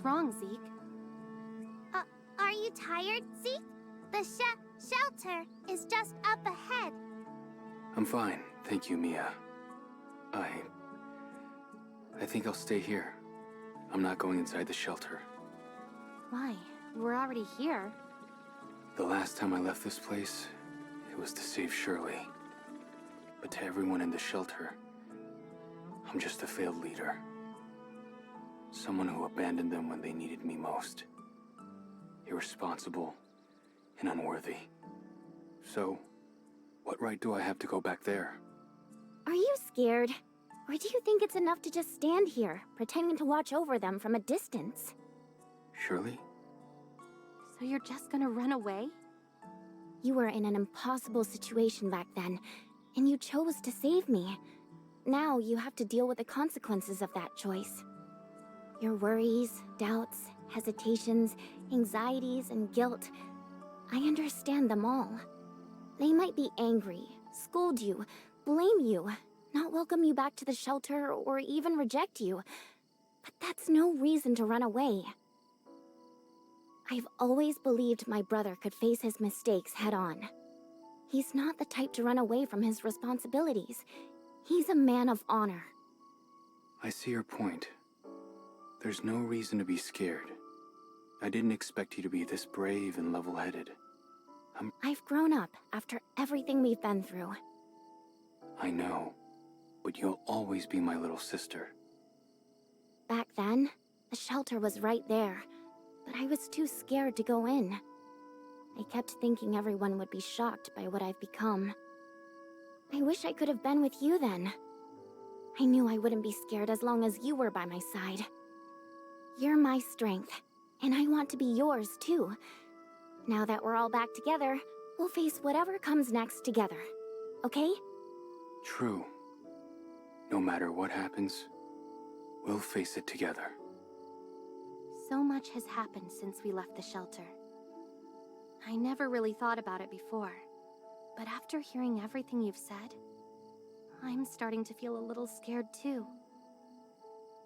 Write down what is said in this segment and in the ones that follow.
wrong, Zeke? Are you tired, Zeke? The shelter is just up ahead. I'm fine, thank you, Mia. I think I'll stay here. I'm not going inside the shelter. Why? We're already here. The last time I left this place, it was to save Shirley. But to everyone in the shelter, I'm just a failed leader. Someone who abandoned them when they needed me most. Irresponsible and unworthy. So, what right do I have to go back there? Are you scared? Or do you think it's enough to just stand here, pretending to watch over them from a distance? Shirley? So you're just gonna run away? You were in an impossible situation back then, and you chose to save me. Now you have to deal with the consequences of that choice. Your worries, doubts, hesitations, anxieties, and guilt. I understand them all. They might be angry, scold you, blame you, not welcome you back to the shelter, or even reject you. But that's no reason to run away. I've always believed my brother could face his mistakes head-on. He's not the type to run away from his responsibilities. He's a man of honor. I see your point. There's no reason to be scared. I didn't expect you to be this brave and level-headed. I've grown up after everything we've been through. I know, but you'll always be my little sister. Back then, the shelter was right there, but I was too scared to go in. I kept thinking everyone would be shocked by what I've become. I wish I could have been with you then. I knew I wouldn't be scared as long as you were by my side. You're my strength, and I want to be yours too. Now that we're all back together, we'll face whatever comes next together. Okay? True. No matter what happens, we'll face it together. So much has happened since we left the shelter. I never really thought about it before, but after hearing everything you've said, I'm starting to feel a little scared too.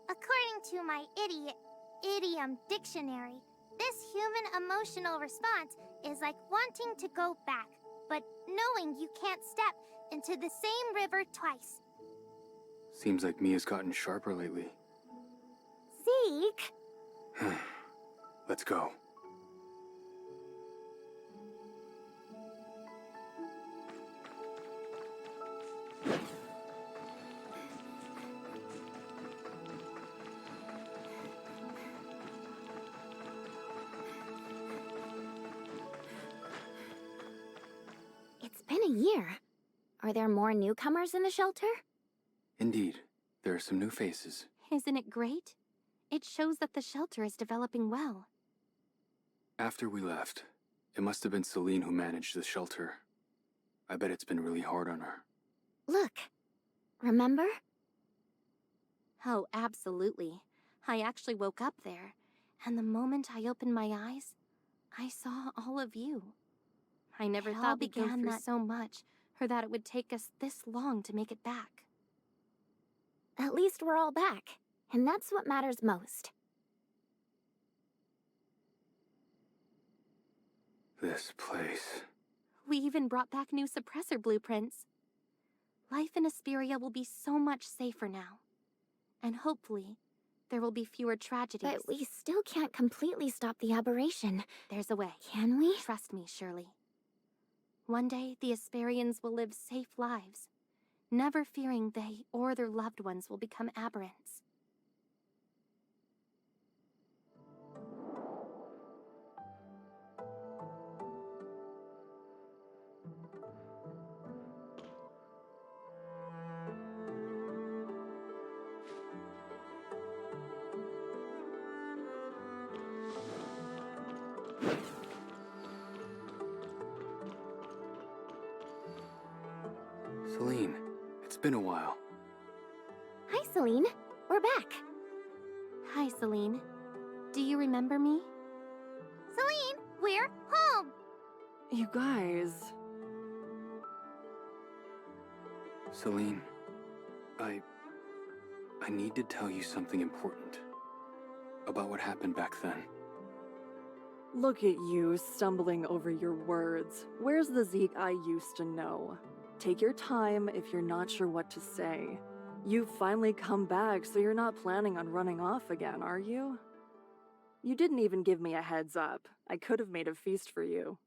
According to my idiom dictionary, this human emotional response is like wanting to go back, but knowing you can't step into the same river twice. Seems like Mia's gotten sharper lately. Zeke! Let's go. It's been a year. Are there more newcomers in the shelter? Indeed, there are some new faces. Isn't it great? It shows that the shelter is developing well. After we left, it must have been Celine who managed the shelter. I bet it's been really hard on her. Look. Remember? Oh, absolutely. I actually woke up there, and the moment I opened my eyes, I saw all of you. I never thought we'd go through so much, or that it would take us this long to make it back. At least we're all back, and that's what matters most. This place... We even brought back new suppressor blueprints. Life in Asperia will be so much safer now. And hopefully, there will be fewer tragedies. But we still can't completely stop the aberration. There's a way. Can we? Trust me, Shirley. One day, the Asperians will live safe lives, never fearing they or their loved ones will become aberrants. Celine, it's been a while. Hi, Celine. We're back. Hi, Celine. Do you remember me? Celine, we're home! You guys... Celine, I need to tell you something important. about what happened back then. Look at you, stumbling over your words. Where's the Zeke I used to know? Take your time if you're not sure what to say. You've finally come back, so you're not planning on running off again, are you? You didn't even give me a heads up. I could have made a feast for you.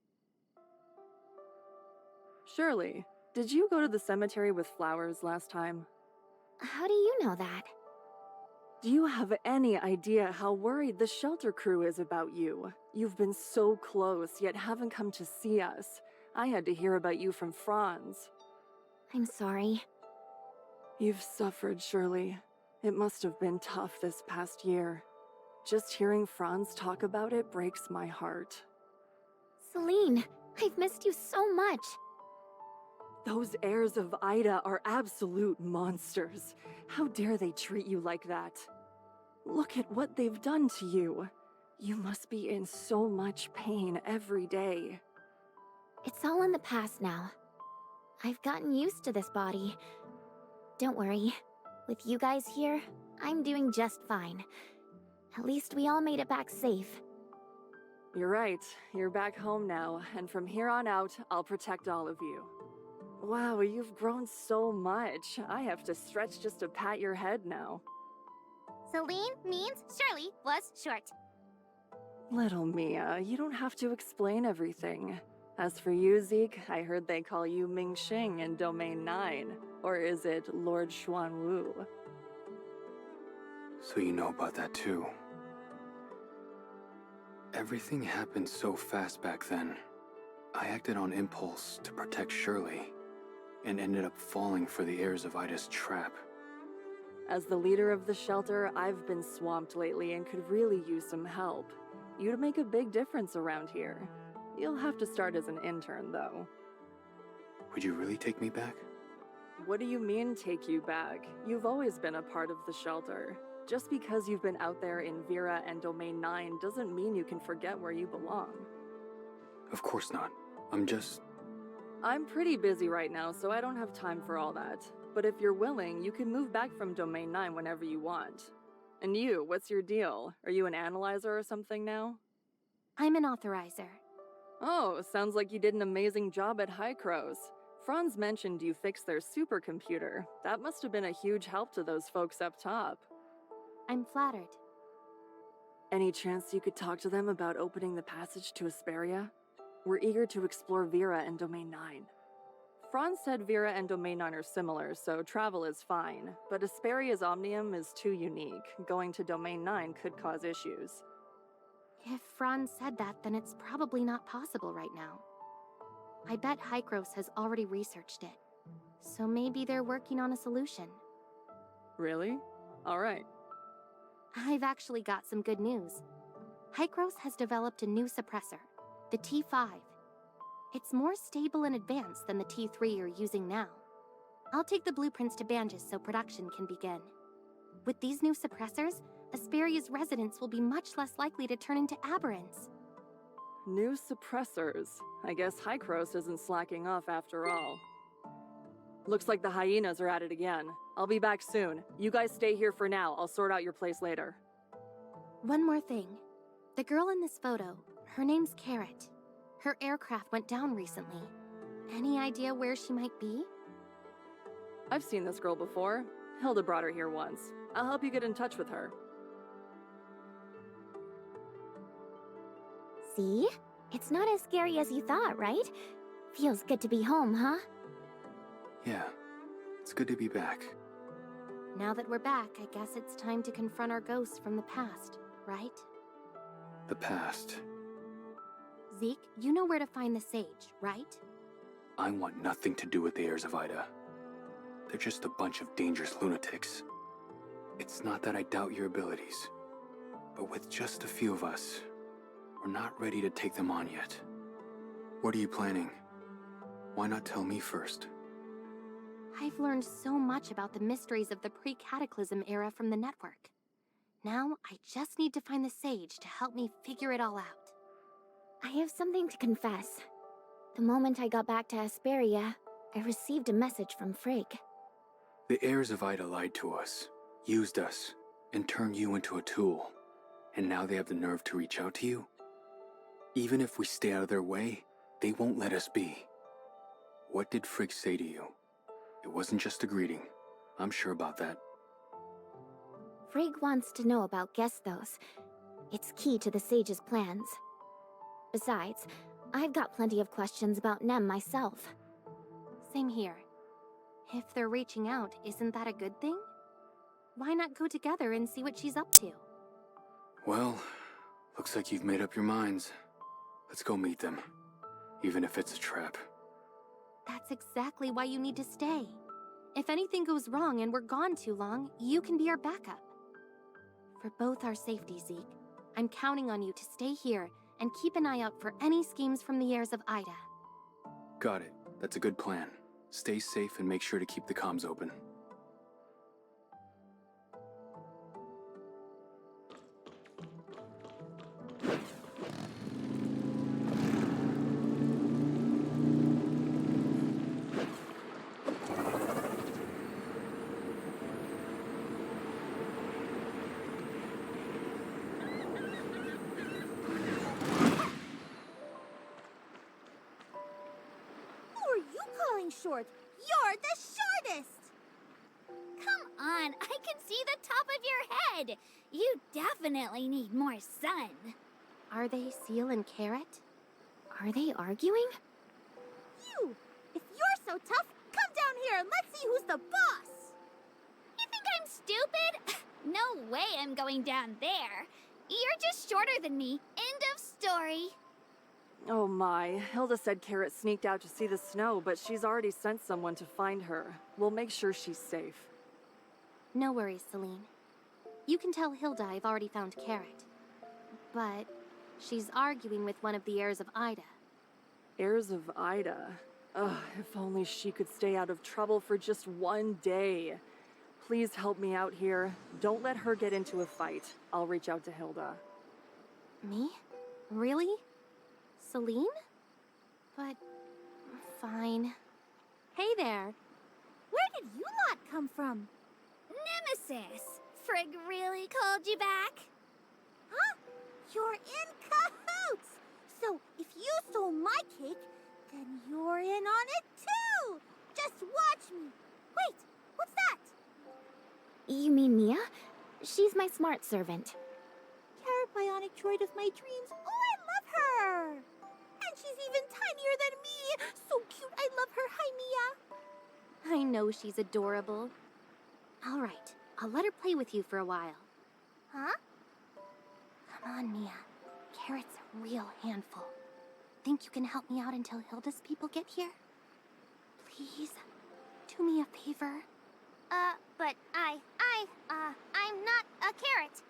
Shirley, did you go to the cemetery with flowers last time? How do you know that? Do you have any idea how worried the shelter crew is about you? You've been so close, yet haven't come to see us. I had to hear about you from Franz. I'm sorry. You've suffered, Shirley. It must have been tough this past year. Just hearing Franz talk about it breaks my heart. Celine, I've missed you so much. Those heirs of Ida are absolute monsters. How dare they treat you like that? Look at what they've done to you. You must be in so much pain every day. It's all in the past now. I've gotten used to this body. Don't worry. With you guys here, I'm doing just fine. At least we all made it back safe. You're right. You're back home now, and from here on out, I'll protect all of you. Wow, you've grown so much. I have to stretch just to pat your head now. Celine means Shirley was short. Little Mia, you don't have to explain everything. As for you, Zeke, I heard they call you Ming Xing in Domain 9. Or is it Lord Xuanwu? So you know about that too. Everything happened so fast back then. I acted on impulse to protect Shirley, and ended up falling for the heirs of Ida's trap. As the leader of the shelter, I've been swamped lately and could really use some help. You'd make a big difference around here. You'll have to start as an intern, though. Would you really take me back? What do you mean, take you back? You've always been a part of the shelter. Just because you've been out there in Vera and Domain 9 doesn't mean you can forget where you belong. Of course not. I'm pretty busy right now, so I don't have time for all that. But if you're willing, you can move back from Domain 9 whenever you want. And you, what's your deal? Are you an analyzer or something now? I'm an authorizer. Oh, sounds like you did an amazing job at Hycros. Franz mentioned you fixed their supercomputer. That must have been a huge help to those folks up top. I'm flattered. Any chance you could talk to them about opening the passage to Asperia? We're eager to explore Vera and Domain 9. Franz said Vera and Domain 9 are similar, so travel is fine. But Asperia's Omnium is too unique. Going to Domain 9 could cause issues. If Franz said that, then it's probably not possible right now. I bet Hycros has already researched it. So maybe they're working on a solution. Really? Alright. I've actually got some good news. Hycros has developed a new suppressor, the T5. It's more stable and advanced than the T3 you're using now. I'll take the blueprints to Banges so production can begin. With these new suppressors, Asperia's residents will be much less likely to turn into aberrants. New suppressors. I guess Hycros isn't slacking off after all. Looks like the hyenas are at it again. I'll be back soon. You guys stay here for now. I'll sort out your place later. One more thing. The girl in this photo, her name's Carrot. Her aircraft went down recently. Any idea where she might be? I've seen this girl before. Hilda brought her here once. I'll help you get in touch with her. See? It's not as scary as you thought, right? Feels good to be home, huh? Yeah, it's good to be back. Now that we're back, I guess it's time to confront our ghosts from the past, right? The past. Zeke, you know where to find the sage, right? I want nothing to do with the heirs of Ida. They're just a bunch of dangerous lunatics. It's not that I doubt your abilities, but with just a few of us, we're not ready to take them on yet. What are you planning? Why not tell me first? I've learned so much about the mysteries of the pre-cataclysm era from the network. Now, I just need to find the sage to help me figure it all out. I have something to confess. The moment I got back to Asperia, I received a message from Frigg. The heirs of Ida lied to us, used us, and turned you into a tool. And now they have the nerve to reach out to you? Even if we stay out of their way, they won't let us be. What did Frigg say to you? It wasn't just a greeting. I'm sure about that. Frigg wants to know about Gestos. It's key to the Sage's plans. Besides, I've got plenty of questions about Nem myself. Same here. If they're reaching out, isn't that a good thing? Why not go together and see what she's up to? Well, looks like you've made up your minds. Let's go meet them, even if it's a trap. That's exactly why you need to stay. If anything goes wrong and we're gone too long, you can be our backup. For both our safety, Zeke, I'm counting on you to stay here and keep an eye out for any schemes from the heirs of Ida. Got it. That's a good plan. Stay safe and make sure to keep the comms open. Short. You're the shortest! Come on, I can see the top of your head. You definitely need more sun. Are they Seal and Carrot? Are they arguing? You! If you're so tough, come down here and let's see who's the boss! You think I'm stupid? No way I'm going down there. You're just shorter than me. End of story. Oh my, Hilda said Carrot sneaked out to see the snow, but she's already sent someone to find her. We'll make sure she's safe. No worries, Celine. You can tell Hilda I've already found Carrot. But she's arguing with one of the heirs of Ida. Heirs of Ida? Ugh, if only she could stay out of trouble for just one day. Please help me out here. Don't let her get into a fight. I'll reach out to Hilda. Me? Really? Celine? But... fine. Hey there. Where did you lot come from? Nemesis! Frigg really called you back? Huh? You're in cahoots! So, if you stole my cake, then you're in on it too! Just watch me! Wait, what's that? You mean Mia? She's my smart servant. Carrot bionic droid of my dreams. Oh, I love her! And she's even tinier than me! So cute, I love her. Hi, Mia! I know she's adorable. All right, I'll let her play with you for a while. Huh? Come on, Mia. Carrot's a real handful. Think you can help me out until Hilda's people get here? Please, do me a favor. But I'm not a carrot.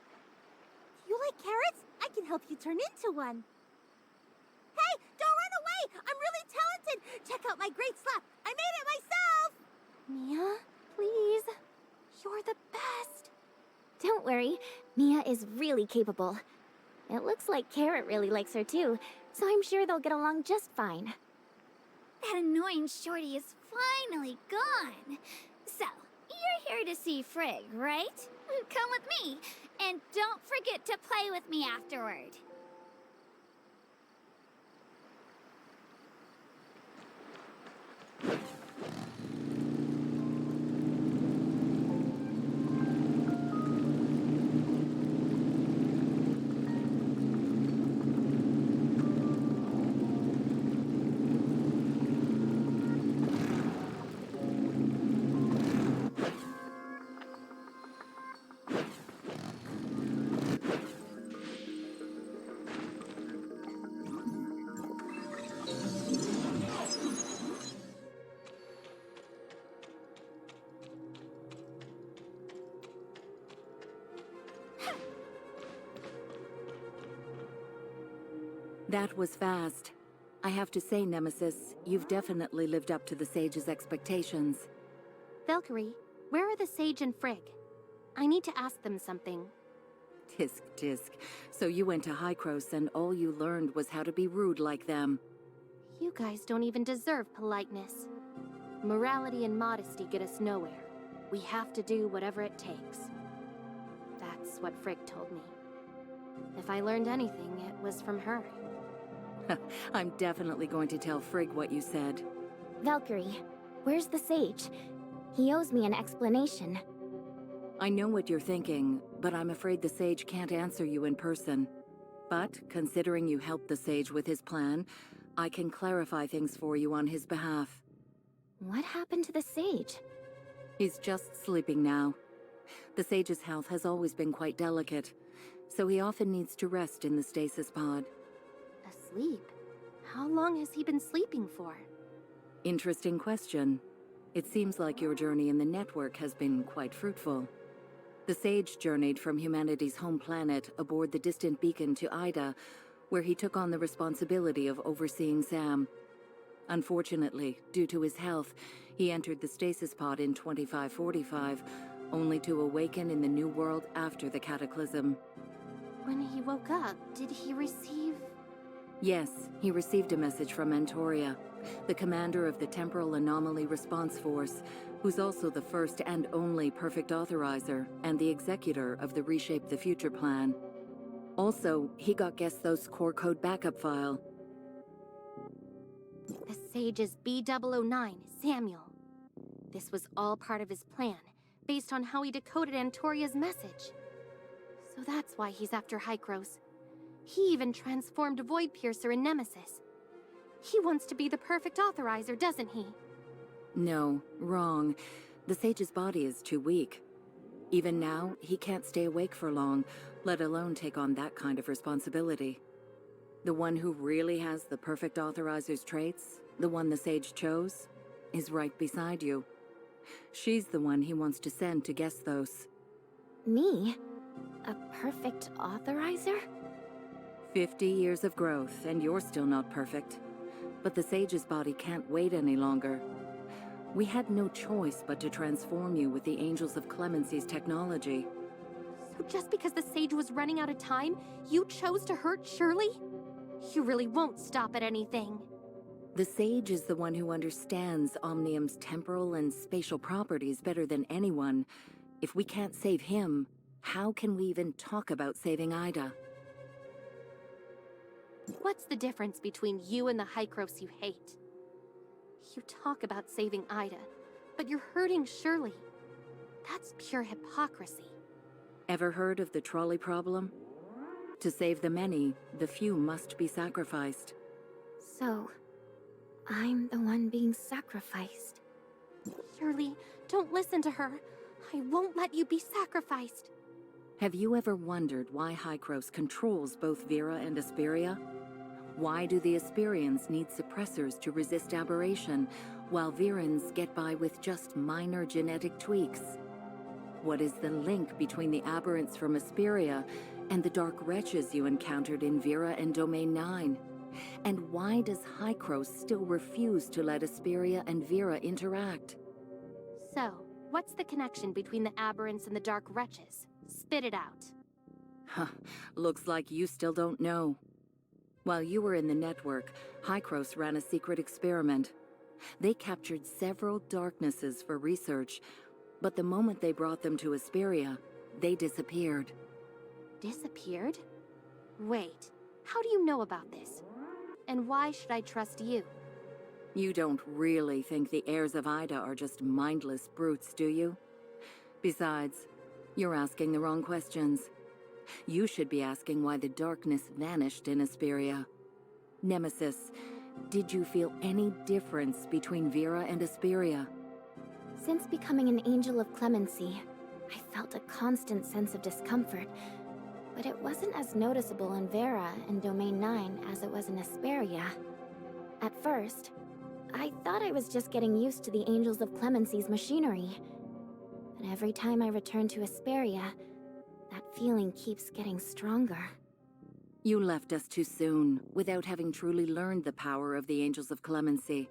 You like carrots? I can help you turn into one. Hey, don't run away! I'm really talented! Check out my great slap! I made it myself! Mia, please. You're the best. Don't worry, Mia is really capable. It looks like Carrot really likes her too, so I'm sure they'll get along just fine. That annoying shorty is finally gone. So, you're here to see Frigg, right? Come with me, and don't forget to play with me afterward. That was fast. I have to say, Nemesis, you've definitely lived up to the Sage's expectations. Valkyrie, where are the Sage and Frigg? I need to ask them something. Tisk tisk. So you went to Hykros and all you learned was how to be rude like them. You guys don't even deserve politeness. Morality and modesty get us nowhere. We have to do whatever it takes. That's what Frigg told me. If I learned anything, it was from her. I'm definitely going to tell Frigg what you said. Valkyrie, where's the sage? He owes me an explanation. I know what you're thinking, but I'm afraid the sage can't answer you in person. But, considering you helped the sage with his plan, I can clarify things for you on his behalf. What happened to the sage? He's just sleeping now. The sage's health has always been quite delicate, so he often needs to rest in the stasis pod. Asleep? How long has he been sleeping for? Interesting question. It seems like your journey in the network has been quite fruitful. The sage journeyed from humanity's home planet aboard the distant beacon to Ida, where he took on the responsibility of overseeing Sam. Unfortunately, due to his health, he entered the stasis pod in 2545, only to awaken in the new world after the cataclysm. When he woke up, did he receive... Yes, he received a message from Antoria, the commander of the Temporal Anomaly Response Force, who's also the first and only perfect authorizer and the executor of the Reshape the Future plan. Also, he got Gesto's core code backup file. The sage is B009, Samuel. This was all part of his plan, based on how he decoded Antoria's message. So that's why he's after Hykros. He even transformed Void Piercer in Nemesis. He wants to be the perfect authorizer, doesn't he? No, wrong. The sage's body is too weak. Even now, he can't stay awake for long, let alone take on that kind of responsibility. The one who really has the perfect authorizer's traits, the one the sage chose, is right beside you. She's the one he wants to send to Gestos. Me? A perfect authorizer? 50 years of growth, and you're still not perfect. But the sage's body can't wait any longer. We had no choice but to transform you with the Angels of Clemency's technology. So just because the sage was running out of time, you chose to hurt Shirley? You really won't stop at anything. The sage is the one who understands Omnium's temporal and spatial properties better than anyone. If we can't save him, how can we even talk about saving Ida? What's the difference between you and the Hykros you hate? You talk about saving Ida, but you're hurting Shirley. That's pure hypocrisy. Ever heard of the trolley problem? To save the many, the few must be sacrificed. So, I'm the one being sacrificed. Shirley, don't listen to her. I won't let you be sacrificed. Have you ever wondered why Hykros controls both Vera and Asperia? Why do the Asperians need suppressors to resist aberration, while Verans get by with just minor genetic tweaks? What is the link between the aberrants from Asperia and the dark wretches you encountered in Vera and Domain 9? And why does Hykros still refuse to let Asperia and Vera interact? So, what's the connection between the aberrants and the dark wretches? Spit it out. Huh, looks like you still don't know. While you were in the network, Hykros ran a secret experiment. They captured several darknesses for research, but the moment they brought them to Asperia, they disappeared. Disappeared? Wait, how do you know about this? And why should I trust you? You don't really think the heirs of Ida are just mindless brutes, do you? Besides, you're asking the wrong questions. You should be asking why the darkness vanished in Asperia. Nemesis, did you feel any difference between Vera and Asperia? Since becoming an angel of clemency, I felt a constant sense of discomfort, but it wasn't as noticeable in Vera and Domain 9 as it was in Asperia. At first, I thought I was just getting used to the Angels of Clemency's machinery. But every time I return to Asperia, that feeling keeps getting stronger. You left us too soon, without having truly learned the power of the Angels of Clemency.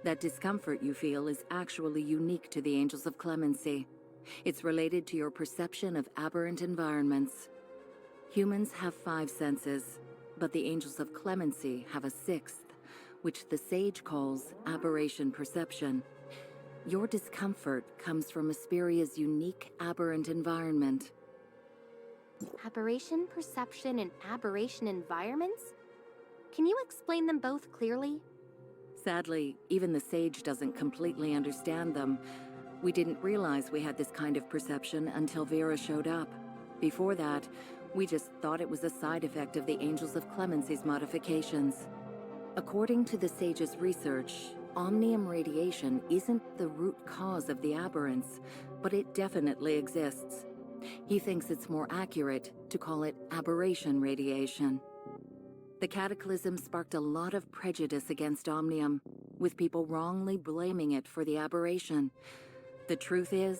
That discomfort you feel is actually unique to the Angels of Clemency. It's related to your perception of aberrant environments. Humans have 5 senses, but the Angels of Clemency have a 6th, which the sage calls aberration perception. Your discomfort comes from Asperia's unique aberrant environment. Aberration perception and aberration environments? Can you explain them both clearly? Sadly, even the sage doesn't completely understand them. We didn't realize we had this kind of perception until Vera showed up. Before that, we just thought it was a side effect of the Angels of Clemency's modifications. According to the sage's research, omnium radiation isn't the root cause of the aberrance, but it definitely exists. He thinks it's more accurate to call it aberration radiation. The cataclysm sparked a lot of prejudice against omnium, with people wrongly blaming it for the aberration. The truth is,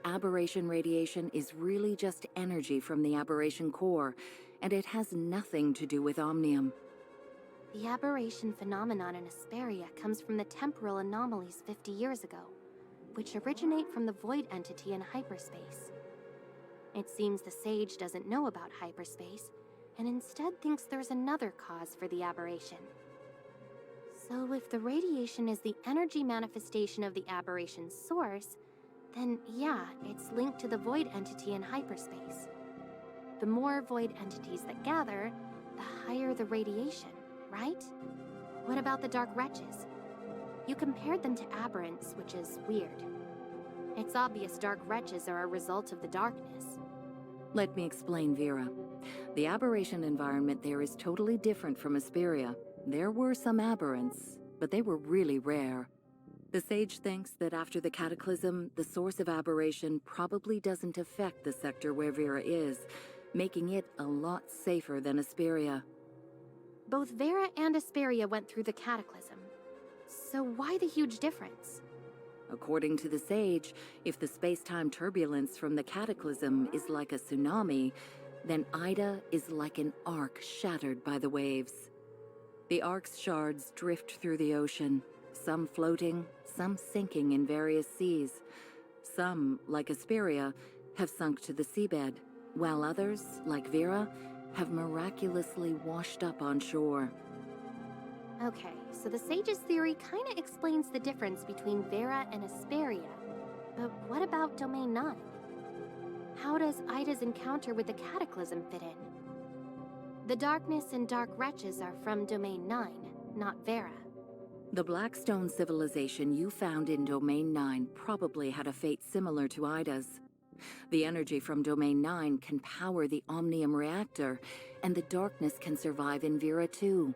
aberration radiation is really just energy from the aberration core, and it has nothing to do with omnium. The aberration phenomenon in Asperia comes from the temporal anomalies 50 years ago, which originate from the void entity in hyperspace. It seems the sage doesn't know about hyperspace, and instead thinks there's another cause for the aberration. So if the radiation is the energy manifestation of the aberration's source, then yeah, it's linked to the void entity in hyperspace. The more void entities that gather, the higher the radiation, right? What about the dark wretches? You compared them to aberrants, which is weird. It's obvious dark wretches are a result of the darkness. Let me explain, Vera. The aberration environment there is totally different from Asperia. There were some aberrants, but they were really rare. The sage thinks that after the cataclysm, the source of aberration probably doesn't affect the sector where Vera is, making it a lot safer than Asperia. Both Vera and Asperia went through the cataclysm. So why the huge difference? According to the sage, if the space-time turbulence from the cataclysm is like a tsunami, then Ida is like an arc shattered by the waves. The arc's shards drift through the ocean, some floating, some sinking in various seas. Some, like Asperia, have sunk to the seabed, while others, like Vera, have miraculously washed up on shore. Okay, so the sage's theory kinda explains the difference between Vera and Asperia. But what about Domain 9? How does Ida's encounter with the cataclysm fit in? The darkness and dark wretches are from Domain 9, not Vera. The Blackstone civilization you found in Domain 9 probably had a fate similar to Ida's. The energy from Domain 9 can power the Omnium reactor, and the darkness can survive in Vera too.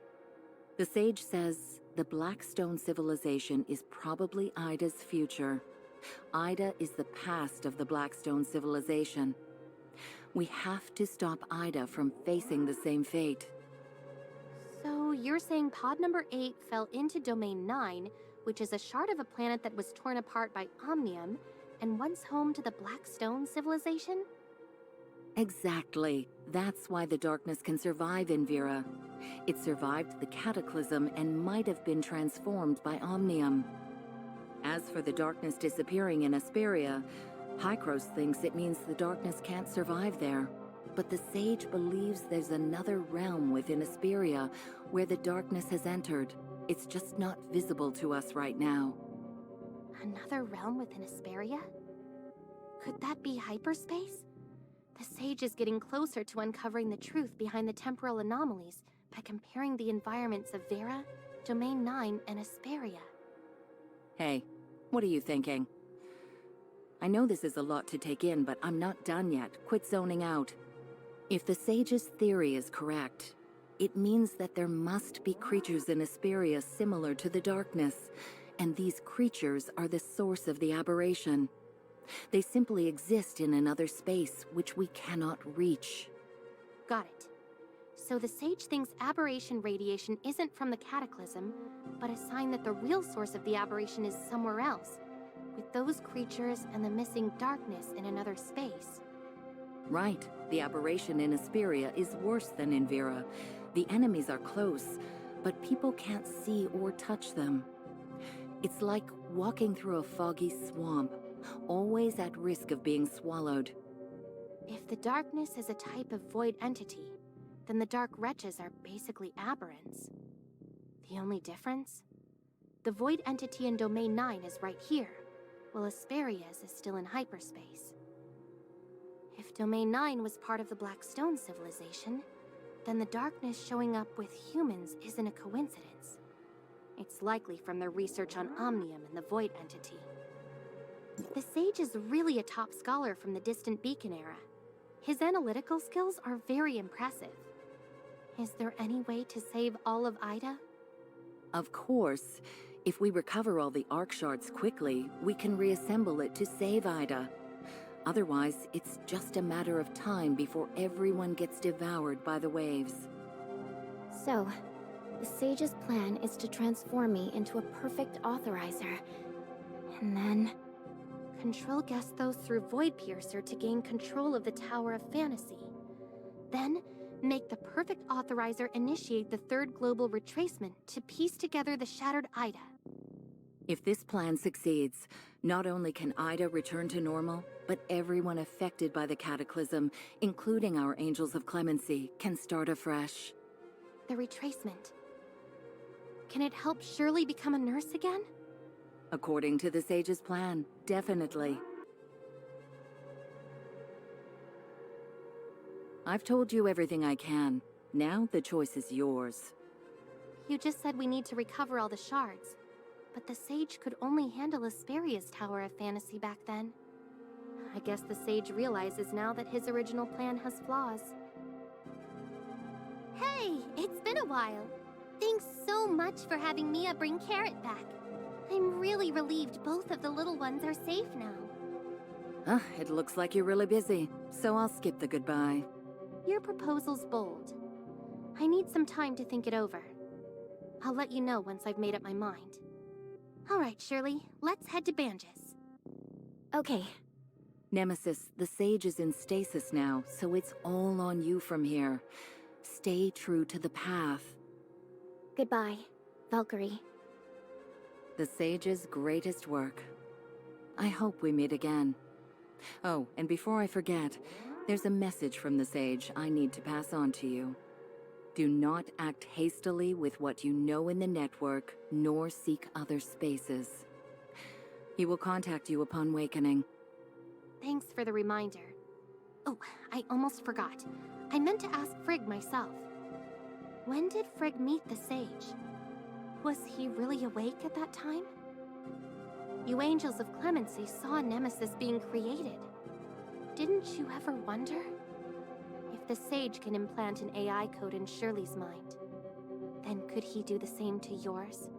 The sage says the Blackstone civilization is probably Ida's future. Ida is the past of the Blackstone civilization. We have to stop Ida from facing the same fate. So you're saying pod number 8 fell into Domain 9, which is a shard of a planet that was torn apart by Omnium, and once home to the Blackstone civilization? Exactly. That's why the darkness can survive in Vera. It survived the cataclysm and might have been transformed by Omnium. As for the darkness disappearing in Asperia, Hykros thinks it means the darkness can't survive there. But the sage believes there's another realm within Asperia where the darkness has entered. It's just not visible to us right now. Another realm within Asperia? Could that be hyperspace? The sage is getting closer to uncovering the truth behind the temporal anomalies by comparing the environments of Vera, Domain 9, and Asperia. Hey, what are you thinking? I know this is a lot to take in, but I'm not done yet. Quit zoning out. If the sage's theory is correct, it means that there must be creatures in Asperia similar to the darkness, and these creatures are the source of the aberration. They simply exist in another space which we cannot reach. Got it. So the sage thinks aberration radiation isn't from the cataclysm, but a sign that the real source of the aberration is somewhere else, with those creatures and the missing darkness in another space. Right. The aberration in Asperia is worse than in Vera. The enemies are close, but people can't see or touch them. It's like walking through a foggy swamp, always at risk of being swallowed. If the darkness is a type of void entity, then the dark wretches are basically aberrants. The only difference? The void entity in Domain 9 is right here, while Asperia's is still in hyperspace. If Domain 9 was part of the Black Stone civilization, then the darkness showing up with humans isn't a coincidence. It's likely from their research on Omnium and the Void entity. The Sage is really a top scholar from the distant Beacon era. His analytical skills are very impressive. Is there any way to save all of Ida? Of course. If we recover all the Arc Shards quickly, we can reassemble it to save Ida. Otherwise, it's just a matter of time before everyone gets devoured by the waves. So, the Sage's plan is to transform me into a perfect authorizer. And then... Control Gesthos through Void Piercer to gain control of the Tower of Fantasy. Then, make the perfect authorizer initiate the third global retracement to piece together the shattered Ida. If this plan succeeds, not only can Ida return to normal, but everyone affected by the cataclysm, including our Angels of Clemency, can start afresh. The retracement. Can it help Shirley become a nurse again? According to the Sage's plan, definitely. I've told you everything I can. Now the choice is yours. You just said we need to recover all the shards. But the Sage could only handle Asperia's Tower of Fantasy back then. I guess the Sage realizes now that his original plan has flaws. Hey, it's been a while. Thanks so much for having Mia bring Carrot back. I'm really relieved both of the little ones are safe now. It looks like you're really busy, so I'll skip the goodbye. Your proposal's bold. I need some time to think it over. I'll let you know once I've made up my mind. All right, Shirley, let's head to Banges. Okay. Nemesis, the Sage is in stasis now, so it's all on you from here. Stay true to the path. Goodbye, Valkyrie. The Sage's greatest work. I hope we meet again. Oh, and before I forget, there's a message from the Sage I need to pass on to you. Do not act hastily with what you know in the network, nor seek other spaces. He will contact you upon awakening. Thanks for the reminder. Oh, I almost forgot. I meant to ask Frigg myself. When did Frigg meet the Sage? Was he really awake at that time? You Angels of Clemency saw Nemesis being created. Didn't you ever wonder? If the Sage can implant an AI code in Shirley's mind, then could he do the same to yours?